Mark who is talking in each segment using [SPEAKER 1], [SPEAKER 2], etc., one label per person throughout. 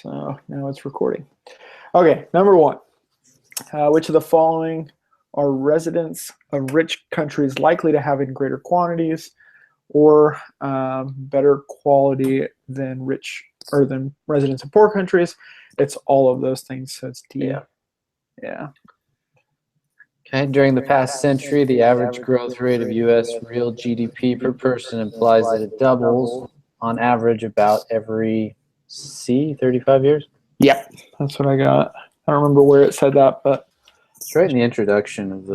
[SPEAKER 1] So now it's recording. Okay, number one. Which of the following are residents of rich countries likely to have in greater quantities or better quality than than residents of poor countries? It's all of those things. So it's D. Yeah.
[SPEAKER 2] Okay. During the past century, the average growth rate of U.S. real GDP per person implies that it doubles on average about every 35 years.
[SPEAKER 1] Yep, that's what I got. I don't remember where it said that, but
[SPEAKER 2] it's right in the introduction of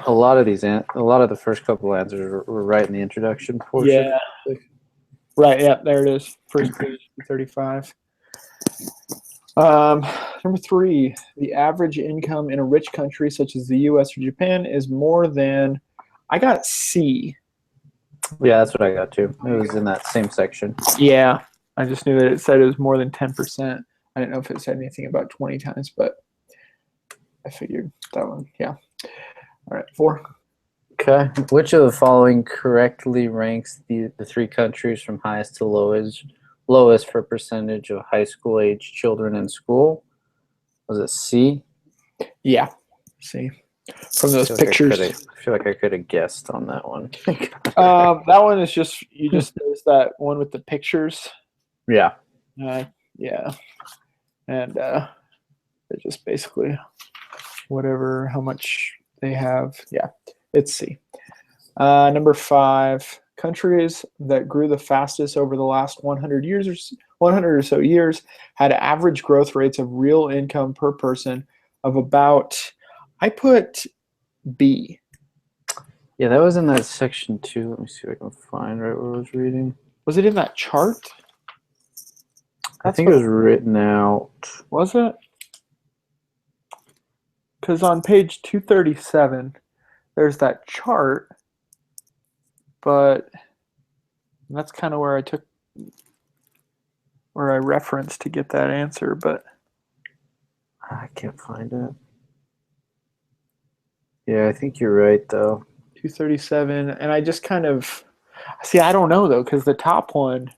[SPEAKER 2] a lot of the first couple answers were right in the introduction portion.
[SPEAKER 1] Yeah. Right. Yeah. There it is. First page 35. Number three, the average income in a rich country such as the U.S. or Japan is more than. I got C.
[SPEAKER 2] Yeah, that's what I got too. It was in that same section.
[SPEAKER 1] Yeah, I just knew that it said it was more than 10%. I didn't know if it said anything about 20 times, but I figured that one. Yeah. All right, 4.
[SPEAKER 2] Okay. Which of the following correctly ranks the three countries from highest to lowest for percentage of high school age children in school? Was it C?
[SPEAKER 1] Yeah, C. From those pictures.
[SPEAKER 2] I feel like I could have guessed on that one.
[SPEAKER 1] That one is just there's that one with the pictures.
[SPEAKER 2] Yeah.
[SPEAKER 1] Yeah. And it's just basically how much they have. Yeah, it's C. Number 5, countries that grew the fastest over the last 100 or so years had average growth rates of real income per person of about, I put B.
[SPEAKER 2] Yeah, that was in that section too. Let me see if I can find right where I was reading.
[SPEAKER 1] Was it in that chart?
[SPEAKER 2] I think it was written out.
[SPEAKER 1] Was it? Because on page 237, there's that chart, but that's kind of where I referenced to get that answer, but
[SPEAKER 2] I can't find it. Yeah, I think you're right, though.
[SPEAKER 1] 237, and I just kind of see. I don't know though, because the top one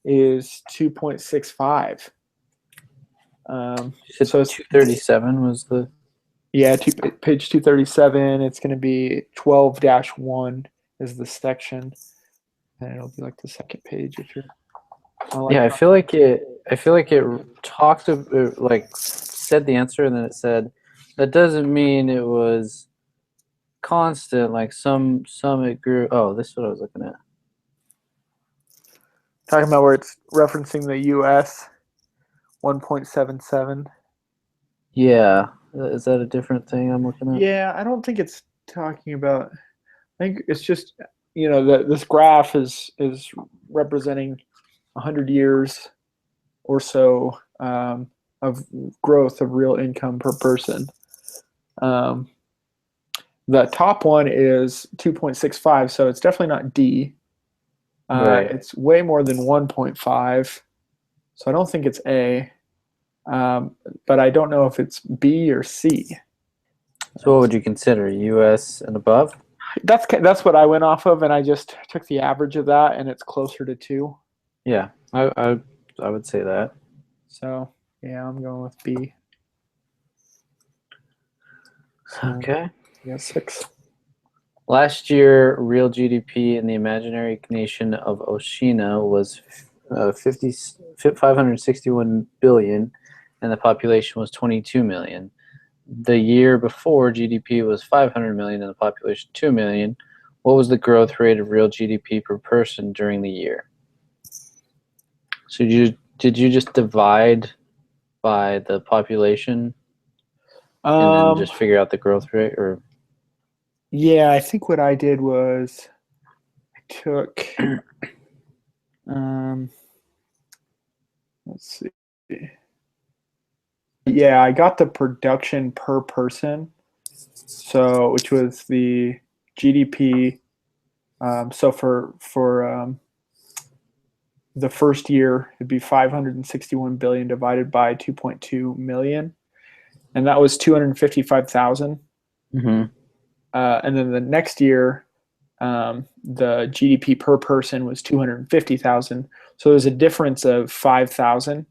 [SPEAKER 1] is 2.65.
[SPEAKER 2] So it's 237 was the.
[SPEAKER 1] Yeah, page 237. It's going to be 12-1 is the section, and it'll be like the second page if you're.
[SPEAKER 2] I feel like it talked like said the answer, and then it said that doesn't mean it was constant. Like some it grew. Oh, this is what I was looking at.
[SPEAKER 1] Talking about where it's referencing the U.S. 1.77.
[SPEAKER 2] Yeah, is that a different thing I'm looking at?
[SPEAKER 1] Yeah, I don't think it's talking about. I think it's just this graph is representing 100 years or so of growth of real income per person. The top one is 2.65, so it's definitely not D.
[SPEAKER 2] Right.
[SPEAKER 1] It's way more than 1.5, so I don't think it's A. But I don't know if it's B or C.
[SPEAKER 2] So what would you consider, U.S. and above?
[SPEAKER 1] That's what I went off of, and I just took the average of that, and it's closer to 2.
[SPEAKER 2] Yeah, I would say that.
[SPEAKER 1] So yeah, I'm going with B.
[SPEAKER 2] So, okay.
[SPEAKER 1] Yeah, 6.
[SPEAKER 2] Last year, real GDP in the imaginary nation of Oshina was 561 billion, and the population was 22 million. The year before, GDP was 500 million and the population 2 million. What was the growth rate of real GDP per person during the year? So did you just divide by the population and then just figure out the growth rate, or?
[SPEAKER 1] Yeah, I think what I did was I took let's see. Yeah, I got the production per person, so which was the GDP. So for the first year, it'd be 561 billion divided by 2.2 million, and that was 255,000.
[SPEAKER 2] Mm-hmm.
[SPEAKER 1] And then the next year, the GDP per person was 250,000. So there's a difference of 5,000.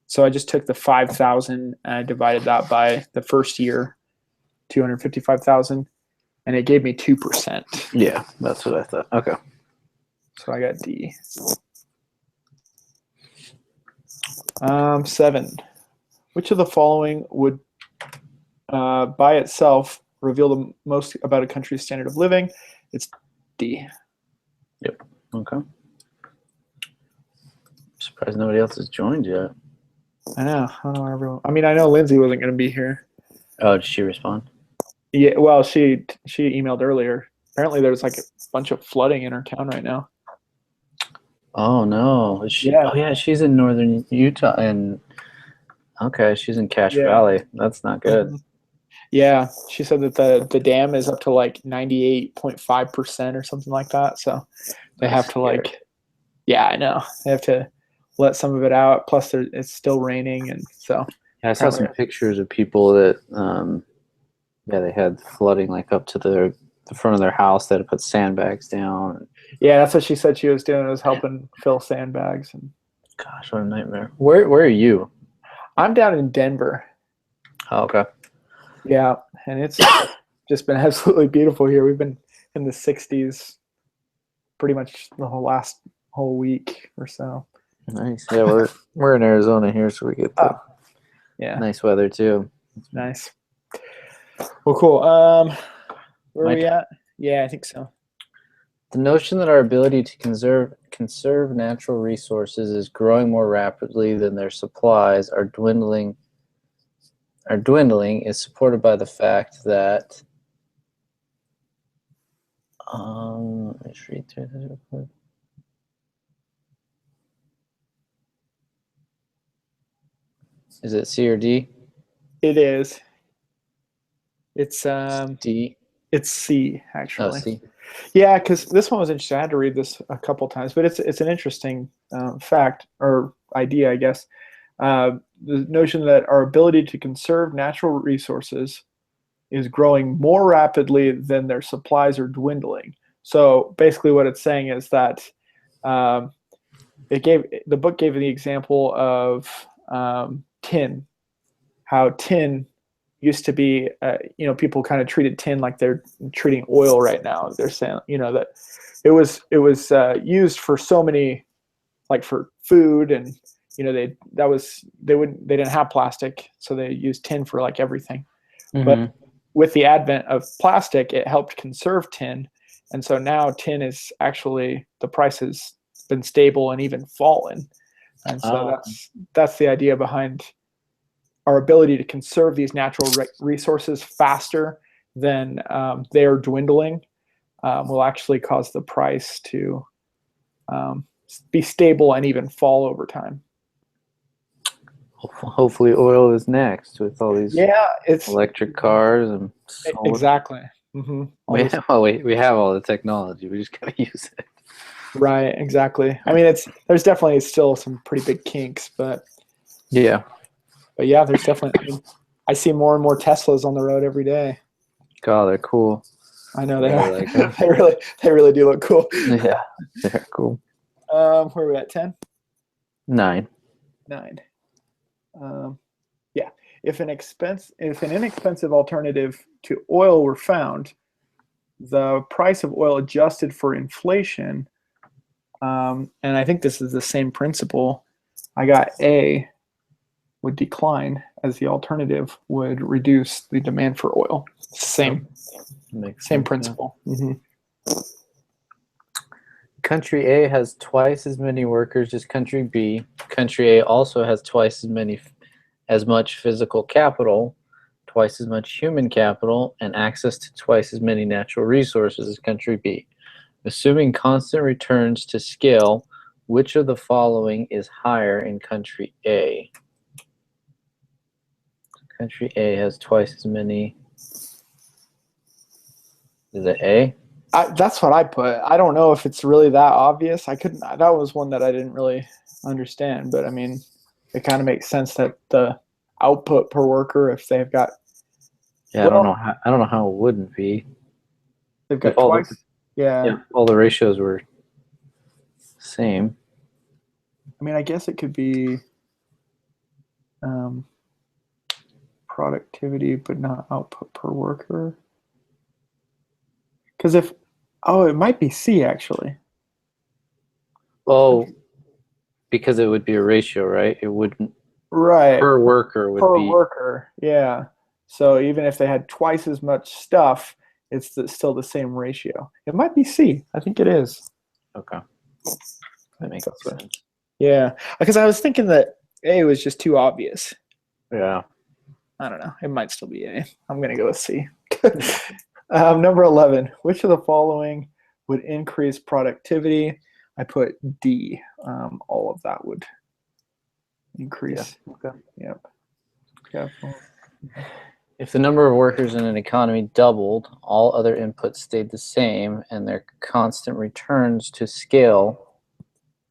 [SPEAKER 1] So I just took the 5,000 and I divided that by the first year, 255,000, and it gave me 2%.
[SPEAKER 2] Yeah, that's what I thought. Okay.
[SPEAKER 1] So I got D. 7. Which of the following would, by itself, reveal the most about a country's standard of living? It's D.
[SPEAKER 2] Yep. Okay. Surprised nobody else has joined yet.
[SPEAKER 1] I know. I don't know everyone. I mean, I know Lindsay wasn't going to be here.
[SPEAKER 2] Oh, did she respond?
[SPEAKER 1] Yeah. Well, she emailed earlier. Apparently, there's like a bunch of flooding in her town right now.
[SPEAKER 2] Oh no. Is she?
[SPEAKER 1] Yeah.
[SPEAKER 2] Oh yeah, she's in northern Utah, and okay, she's in Cache
[SPEAKER 1] Yeah.
[SPEAKER 2] Valley. That's not good.
[SPEAKER 1] Mhm. Yeah, she said that the dam is up to like 98.5% or something like that. So they have
[SPEAKER 2] That's
[SPEAKER 1] to like, yeah, I know. They have to let some of it out. Plus, it's still raining, and so
[SPEAKER 2] Yeah, I saw some pictures of people that, yeah, they had flooding like up to the front of their house. They had to put sandbags down.
[SPEAKER 1] yeah, that's what she said she was doing. Was helping fill sandbags. And
[SPEAKER 2] Gosh, what a nightmare. Where are you?
[SPEAKER 1] I'm down in Denver.
[SPEAKER 2] Oh, okay.
[SPEAKER 1] Yeah, and it's just been absolutely beautiful here. We've been in the 60s pretty much the whole week or so.
[SPEAKER 2] Nice. Yeah, we're in Arizona here, so we get the
[SPEAKER 1] Yeah,
[SPEAKER 2] nice weather too.
[SPEAKER 1] nice. Well, cool. Where are
[SPEAKER 2] My
[SPEAKER 1] we at? Yeah, I think so.
[SPEAKER 2] The notion that our ability to conserve natural resources is growing more rapidly than their supplies are dwindling is supported by the fact that let's read through this real quick. Is it C or D?
[SPEAKER 1] It is. It's
[SPEAKER 2] D.
[SPEAKER 1] It's C
[SPEAKER 2] Oh,
[SPEAKER 1] actually.
[SPEAKER 2] C.
[SPEAKER 1] Yeah, because this one was interesting. I had to read this a couple times, but it's an interesting fact or idea, I guess. The notion that our ability to conserve natural resources is growing more rapidly than their supplies are dwindling. So basically, what it's saying is that um, the book gave the example of tin, how tin used to be, people kind of treated tin like they're treating oil right now. They're saying, that it was used for so many, like for food, and they didn't have plastic, so they used tin for like everything.
[SPEAKER 2] Mm-hmm.
[SPEAKER 1] But with the advent of plastic, it helped conserve tin, and so now tin is actually, the price has been stable and even fallen, and so that's the idea behind our ability to conserve these natural resources faster than they are dwindling will actually cause the price to be stable and even fall over time.
[SPEAKER 2] Hopefully oil is next with all these
[SPEAKER 1] it's
[SPEAKER 2] electric cars and solar.
[SPEAKER 1] Exactly. Mm-hmm.
[SPEAKER 2] We have all the technology. We just gotta use it.
[SPEAKER 1] Right, exactly. I mean, there's definitely still some pretty big kinks, but
[SPEAKER 2] yeah,
[SPEAKER 1] there's definitely. I mean, I see more and more Teslas on the road every day.
[SPEAKER 2] God, they're cool.
[SPEAKER 1] I know they are. Like they really do look cool.
[SPEAKER 2] Yeah, they're cool.
[SPEAKER 1] Where are we at? 10?
[SPEAKER 2] 9.
[SPEAKER 1] 9. Yeah. If an inexpensive alternative to oil were found, the price of oil adjusted for inflation, and I think this is the same principle. I got A would decline as the alternative would reduce the demand for oil. Same principle. Mm-hmm.
[SPEAKER 2] Country A has twice as many workers as country B. Country A also has twice as much physical capital, twice as much human capital, and access to twice as many natural resources as country B. Assuming constant returns to scale, which of the following is higher in country A? Country A has twice as many. Is it A?
[SPEAKER 1] That's what I put. I don't know if it's really that obvious. That was one that I didn't really understand, but I mean, it kind of makes sense that the output per worker, if they've got,
[SPEAKER 2] I don't know how it wouldn't be.
[SPEAKER 1] They've got twice.
[SPEAKER 2] All the ratios were same.
[SPEAKER 1] I mean, I guess it could be. productivity, but not output per worker. Because it might be C actually.
[SPEAKER 2] Oh, because it would be a ratio, right? It wouldn't
[SPEAKER 1] Right.
[SPEAKER 2] per worker would
[SPEAKER 1] Per
[SPEAKER 2] be
[SPEAKER 1] worker, yeah. So even if they had twice as much stuff, it's still the same ratio. It might be C. I think it is.
[SPEAKER 2] okay. That makes
[SPEAKER 1] That's right.
[SPEAKER 2] sense.
[SPEAKER 1] Yeah, because I was thinking that A was just too obvious.
[SPEAKER 2] Yeah.
[SPEAKER 1] I don't know. It might still be A. I'm gonna go with C. Number 11. Which of the following would increase productivity? I put D. All of that would increase.
[SPEAKER 2] Yeah. Okay.
[SPEAKER 1] Yep. Yeah.
[SPEAKER 2] If the number of workers in an economy doubled, all other inputs stayed the same, and their constant returns to scale,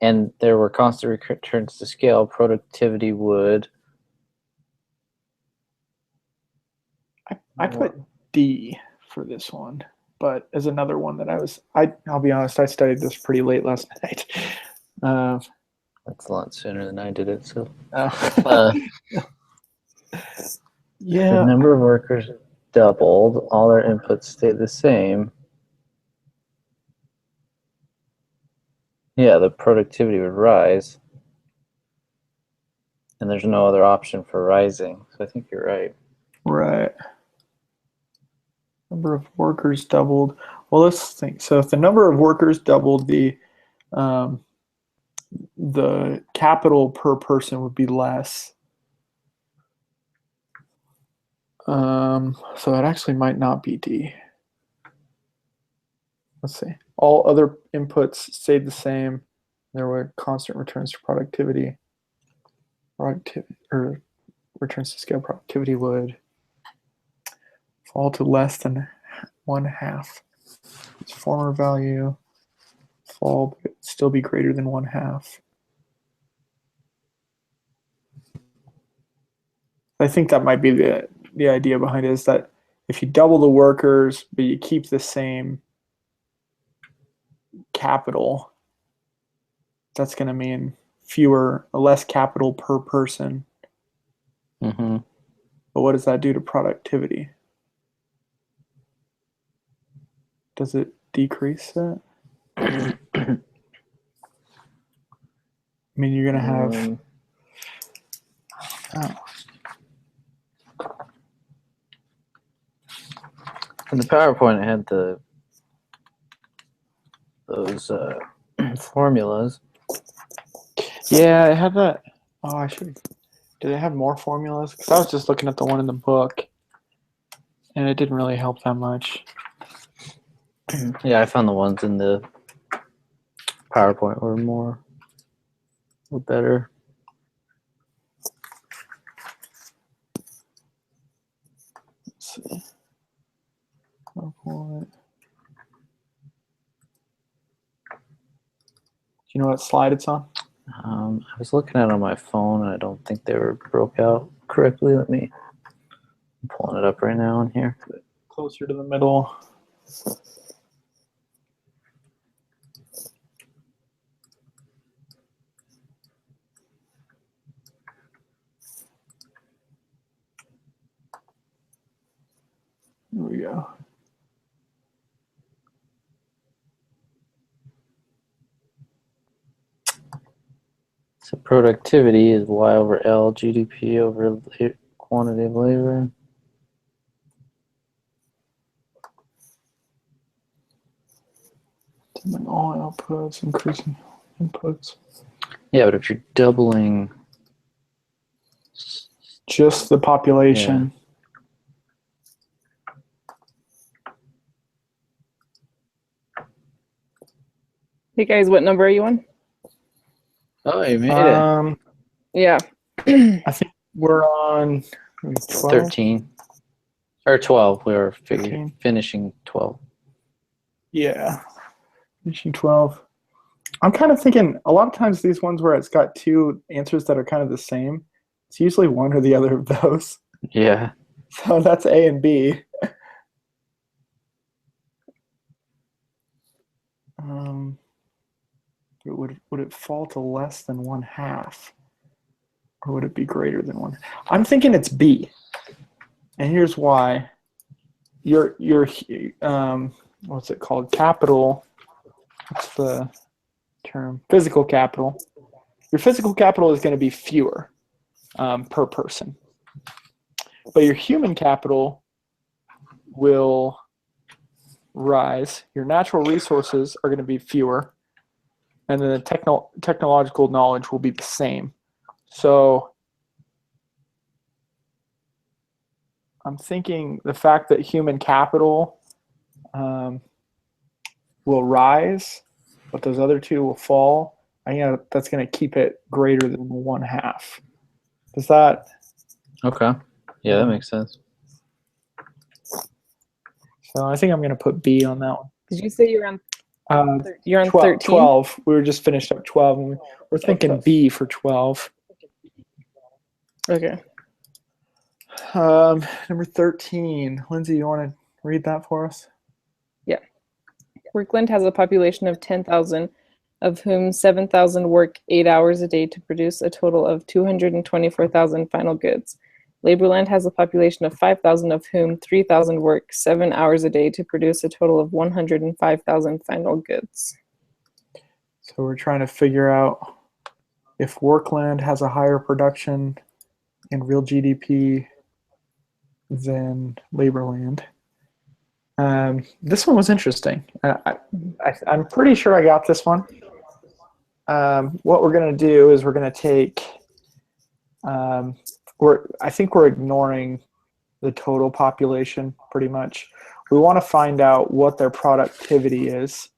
[SPEAKER 2] and there were constant returns to scale, productivity would.
[SPEAKER 1] I put D for this one, but as another one that I'll be honest, I studied this pretty late last night.
[SPEAKER 2] That's a lot sooner than I did it. So,
[SPEAKER 1] yeah,
[SPEAKER 2] the number of workers doubled, all their inputs stayed the same. Yeah, the productivity would rise, and there's no other option for rising. So I think you're right.
[SPEAKER 1] right. Number of workers doubled. Well, let's think. So if the number of workers doubled, the capital per person would be less. So it actually might not be D. Let's see. All other inputs stayed the same. There were constant returns to productivity. Productivity or returns to scale productivity would fall to less than 1/2. Its former value fall, but still be greater than 1/2. I think that might be the idea behind it, is that if you double the workers but you keep the same capital, that's going to mean less capital per person.
[SPEAKER 2] Mm-hmm.
[SPEAKER 1] But what does that do to productivity? Does it decrease that? I mean, you're going to have.
[SPEAKER 2] In the PowerPoint, it had those formulas.
[SPEAKER 1] Yeah, it had that. Oh, I should. Did it have more formulas? Because I was just looking at the one in the book, and it didn't really help that much.
[SPEAKER 2] Yeah, I found the ones in the PowerPoint were better.
[SPEAKER 1] Let's see. PowerPoint. Do you know what slide it's on?
[SPEAKER 2] I was looking at it on my phone, and I don't think they were broke out correctly. I'm pulling it up right now on here.
[SPEAKER 1] Closer to the middle. There we go.
[SPEAKER 2] So productivity is Y over L, GDP over quantity of labor.
[SPEAKER 1] All outputs, increasing inputs.
[SPEAKER 2] Yeah, but if you're doubling
[SPEAKER 1] just the population.
[SPEAKER 3] Hey guys, what number are you on?
[SPEAKER 2] Oh, you made it.
[SPEAKER 3] Yeah.
[SPEAKER 1] I think we're on 12?
[SPEAKER 2] 13 or 12. We were
[SPEAKER 1] 13.
[SPEAKER 2] finishing 12.
[SPEAKER 1] Yeah, finishing 12. I'm kind of thinking a lot of times these ones where it's got two answers that are kind of the same, it's usually one or the other of those.
[SPEAKER 2] Yeah.
[SPEAKER 1] So that's A and B. Would it fall to less than 1/2? Or would it be greater than 1? I'm thinking it's B. And here's why. Your what's it called? Capital. What's the term? Physical capital. Your physical capital is going to be fewer per person. But your human capital will rise. Your natural resources are going to be fewer. And then the technological knowledge will be the same. So I'm thinking the fact that human capital will rise, but those other two will fall. I think that's going to keep it greater than 1/2. Does that?
[SPEAKER 2] Okay. Yeah, that makes sense.
[SPEAKER 1] So I think I'm going to put B on that one.
[SPEAKER 3] Did you say you're on 13?
[SPEAKER 1] 12. We were just finished up 12. And we're thinking B for 12.
[SPEAKER 3] Okay.
[SPEAKER 1] Number 13. Lindsay, you want to read that for us?
[SPEAKER 3] Yeah. Workland has a population of 10,000, of whom 7,000 work 8 hours a day to produce a total of 224,000 final goods. Laborland has a population of 5,000, of whom 3,000 work 7 hours a day to produce a total of 105,000 final goods.
[SPEAKER 1] So we're trying to figure out if Workland has a higher production in real GDP than Laborland. This one was interesting. I'm pretty sure I got this one. What we're going to do is we're going to take, I think we're ignoring the total population pretty much. We want to find out what their productivity is,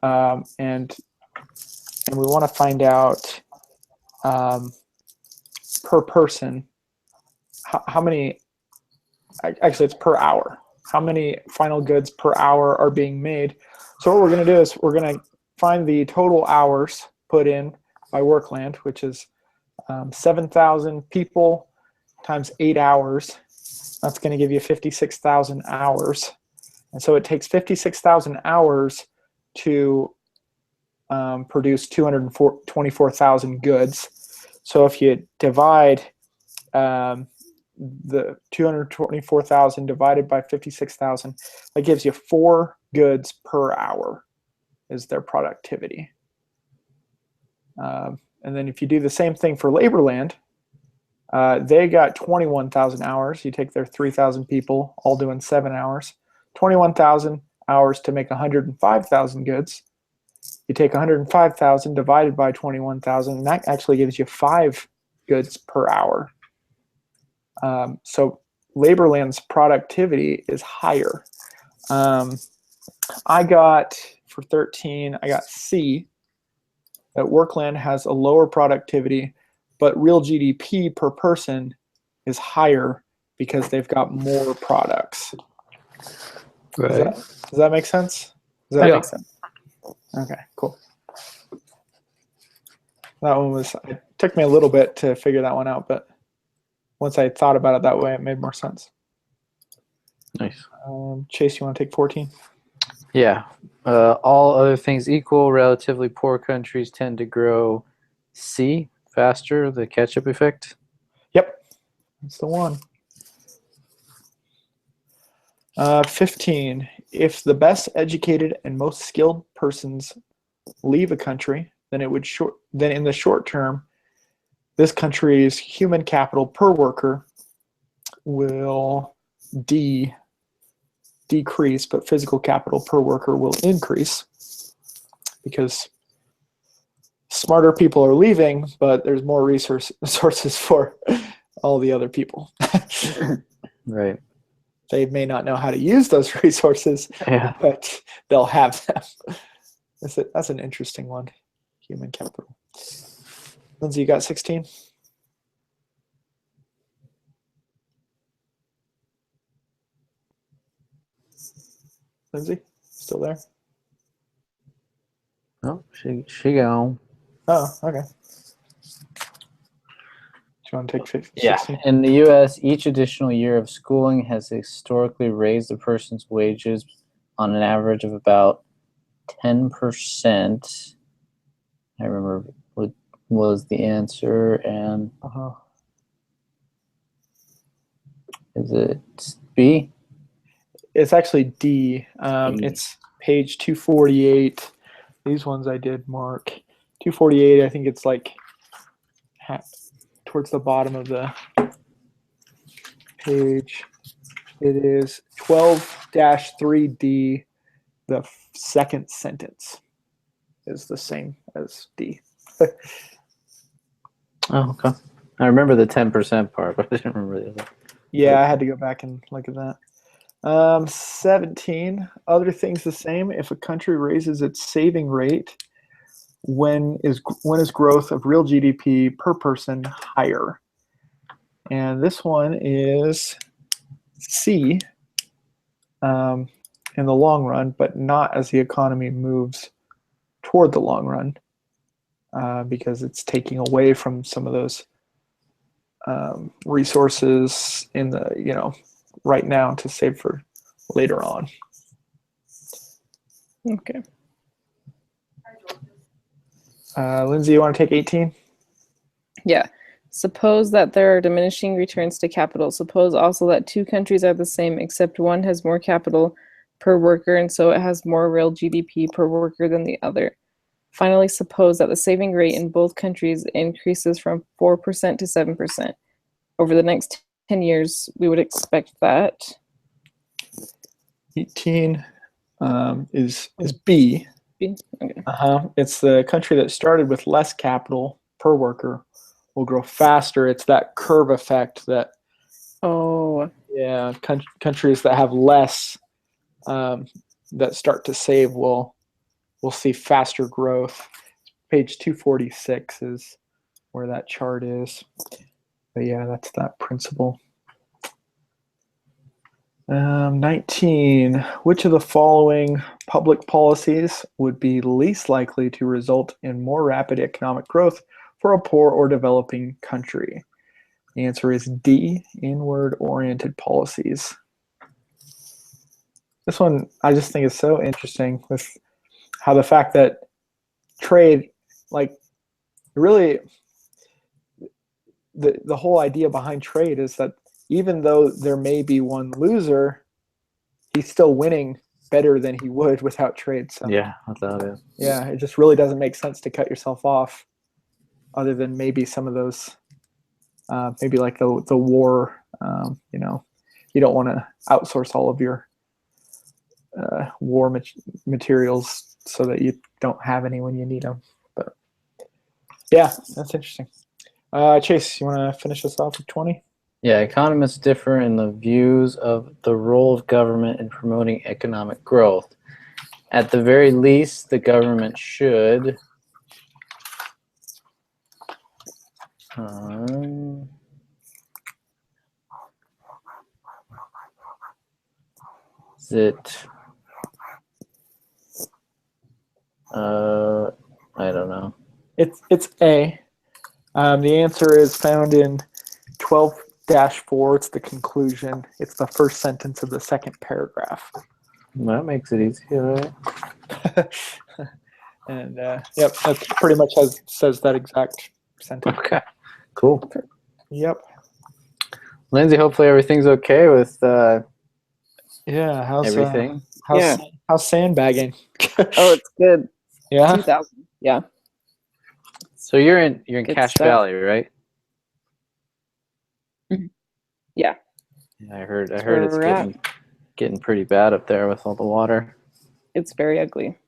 [SPEAKER 1] and we want to find out per person how many. Actually, it's per hour. How many final goods per hour are being made? So what we're going to do is we're going to find the total hours put in by Workland, which is 7,000 people times 8 hours. That's going to give you 56,000 hours. And so it takes 56,000 hours to produce 224,000 goods. So if you divide the 224,000 divided by 56,000, that gives you 4 goods per hour is their productivity. And then if you do the same thing for Laborland, they got 21,000 hours. You take their 3,000 people all doing 7 hours, 21,000 hours to make 105,000 goods. You take 105,000 divided by 21,000, and that actually gives you 5 goods per hour. So Laborland's productivity is higher. I got, for 13, I got C, that Workland has a lower productivity, but real GDP per person is higher because they've got more products.
[SPEAKER 2] Right.
[SPEAKER 1] Does that make sense?
[SPEAKER 3] That makes sense.
[SPEAKER 1] Okay, cool. That one was, it took me a little bit to figure that one out, but once I thought about it that way, it made more sense.
[SPEAKER 2] Nice.
[SPEAKER 1] Chase, you want to take 14?
[SPEAKER 2] Yeah. All other things equal, relatively poor countries tend to grow C faster, the catch-up effect.
[SPEAKER 1] Yep, that's the one. 15. If the best educated and most skilled persons leave a country, then in the short term, this country's human capital per worker will decrease, but physical capital per worker will increase because smarter people are leaving, but there's more resources for all the other people.
[SPEAKER 2] Right.
[SPEAKER 1] They may not know how to use those resources,
[SPEAKER 2] Yeah.
[SPEAKER 1] but they'll have them. That's an interesting one, human capital. Lindsay, you got 16? Lindsay, still there?
[SPEAKER 2] Oh, she gone.
[SPEAKER 1] Oh, okay. Do you want to take 16?
[SPEAKER 2] Yeah. In the U.S., each additional year of schooling has historically raised a person's wages on an average of about 10%. I remember was the answer, and
[SPEAKER 1] Uh-huh.
[SPEAKER 2] is it B?
[SPEAKER 1] It's actually D.
[SPEAKER 2] D.
[SPEAKER 1] It's page 248. These ones I did mark. 248, I think it's like towards the bottom of the page. It is 12-3D. The second sentence is the same as D.
[SPEAKER 2] Oh, okay. I remember the 10% part, but I didn't remember the other.
[SPEAKER 1] Yeah, I had to go back and look at that. 17. Other things the same. If a country raises its saving rate, when is growth of real GDP per person higher? And this one is C. In the long run, but not as the economy moves toward the long run, because it's taking away from some of those resources in the right now to save for later on.
[SPEAKER 3] Okay.
[SPEAKER 1] Lindsay, you want to take 18?
[SPEAKER 3] Yeah. Suppose that there are diminishing returns to capital. Suppose also that two countries are the same, except one has more capital per worker, and so it has more real GDP per worker than the other. Finally, suppose that the saving rate in both countries increases from 4% to 7%. Over the next 10 years, we would expect that.
[SPEAKER 1] 18 is B.
[SPEAKER 3] B? Okay.
[SPEAKER 1] It's the country that started with less capital per worker will grow faster. It's that curve effect that
[SPEAKER 3] Oh,
[SPEAKER 1] countries that have less that start to save will see faster growth. Page 246 is where that chart is. But yeah, that's that principle. 19. Which of the following public policies would be least likely to result in more rapid economic growth for a poor or developing country? The answer is D, inward-oriented policies. This one I just think is so interesting with how the fact that trade, like, really, the whole idea behind trade is that even though there may be one loser, he's still winning better than he would without trade. So
[SPEAKER 2] Yeah, without it.
[SPEAKER 1] yeah, it just really doesn't make sense to cut yourself off, other than maybe some of those, maybe like the war. You don't want to outsource all of your war materials so that you don't have any when you need them. But yeah, that's interesting. Chase, you want to finish us off with 20?
[SPEAKER 2] Yeah, economists differ in the views of the role of government in promoting economic growth. At the very least, the government should is it I don't know.
[SPEAKER 1] It's A. The answer is found in 12-4. It's the conclusion. It's the first sentence of the second paragraph.
[SPEAKER 2] That makes it easy, right?
[SPEAKER 1] And yep, that pretty much says that exact sentence.
[SPEAKER 2] Okay, cool.
[SPEAKER 1] Yep.
[SPEAKER 2] Lindsay, hopefully everything's okay with
[SPEAKER 1] Yeah. How's
[SPEAKER 2] everything.
[SPEAKER 1] how's sandbagging?
[SPEAKER 3] oh, it's good.
[SPEAKER 1] Yeah.
[SPEAKER 3] 2,000. Yeah.
[SPEAKER 2] So you're in
[SPEAKER 3] Good
[SPEAKER 2] Cache
[SPEAKER 3] stuff.
[SPEAKER 2] Valley, right?
[SPEAKER 3] Mhm. Yeah.
[SPEAKER 2] I heard
[SPEAKER 3] where
[SPEAKER 2] it's
[SPEAKER 3] we're
[SPEAKER 2] getting pretty bad up there with all the water.
[SPEAKER 3] It's very ugly.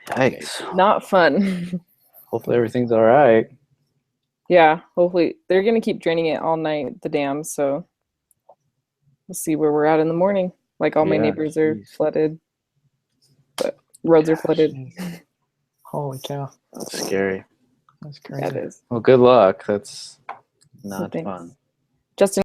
[SPEAKER 2] Yikes.
[SPEAKER 3] Not fun.
[SPEAKER 2] Hopefully everything's all right.
[SPEAKER 3] Yeah, hopefully they're gonna keep draining it all night, the dam, so we'll see where we're at in the morning. Like all my
[SPEAKER 2] Yeah,
[SPEAKER 3] neighbors are
[SPEAKER 2] jeez.
[SPEAKER 3] flooded, but roads are flooded.
[SPEAKER 1] Jeez. Holy cow.
[SPEAKER 2] That's scary.
[SPEAKER 1] That's crazy.
[SPEAKER 3] That is.
[SPEAKER 2] Well, good luck. That's not
[SPEAKER 3] thanks.
[SPEAKER 2] fun.
[SPEAKER 3] Justin